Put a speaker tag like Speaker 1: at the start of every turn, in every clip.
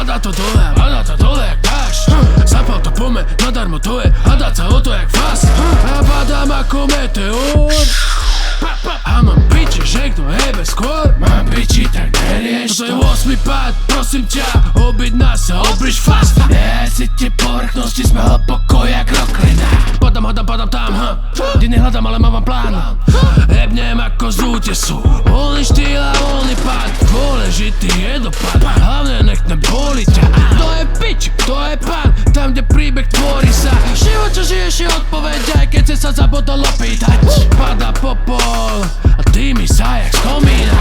Speaker 1: Padá to dole jak dážď. Zapal to pome, nadarmo to je, hadať sa o to jak fast. A padám ako meteor. A mám piči, že kto hebe skôr. Mám piči, tak nerieš to. Toto je 8. pád, prosím ťa, obyť nás a obriš fast. Si tie povrchnosti, sme hlboko jak roklina. Padám tam, kde nehľadám, ale mám plán. Hebnem ako z útesu, voľný štýl a voľný pád. Dôležitý je dopad, hlavne nech neboli ťa. Kto je pič, kto je pán, tam kde príbeh tvorí sa. Život čo žiješ je odpoveď, aj keď si sa zabudol opýtať. Padá popol a ty mi sa jak z komína.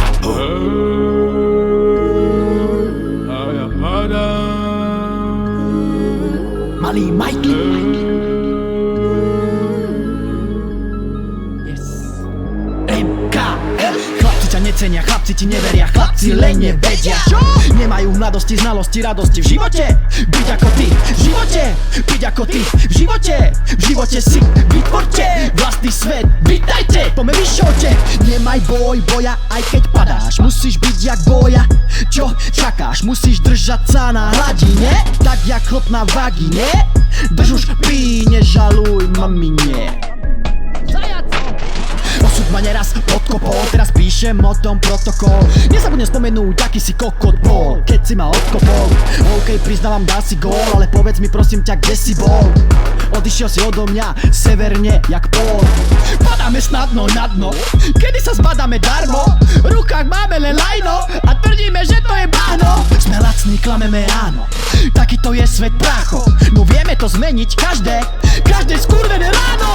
Speaker 1: A ja padám.
Speaker 2: Malý Mikey. Chlapci ťa necenia, chlapci ti neveria, chlapci len nevedia. Nemajú mladosti, znalosti, radosti v živote. Byť ako ty, v živote, byť ako ty, v živote si vytvorte vlastný svet, vítajte, poďme vyšote. Nemaj boja, aj keď padáš, musíš byť jak boja. Čo čakáš, musíš držať sa na hladine, tak jak chlop na vagine. Drž už pí, nežaluj mamine. Osud ma neraz podkopol, teraz píšem o tom protokol. Nezabudnem spomenúť, aký si kokot bol, keď si ma odkopol. OK, priznávam, dal si gól, ale povedz mi prosím ťa, kde si bol. Odišiel si odo mňa, severne jak pól. Padáme snadno na dno, kedy sa zbadáme darmo. V rukách máme len lajno a tvrdíme, že to je bahno. Sme lacní, klameme áno, takýto je svet prácho. No vieme to zmeniť každé skurvené ráno.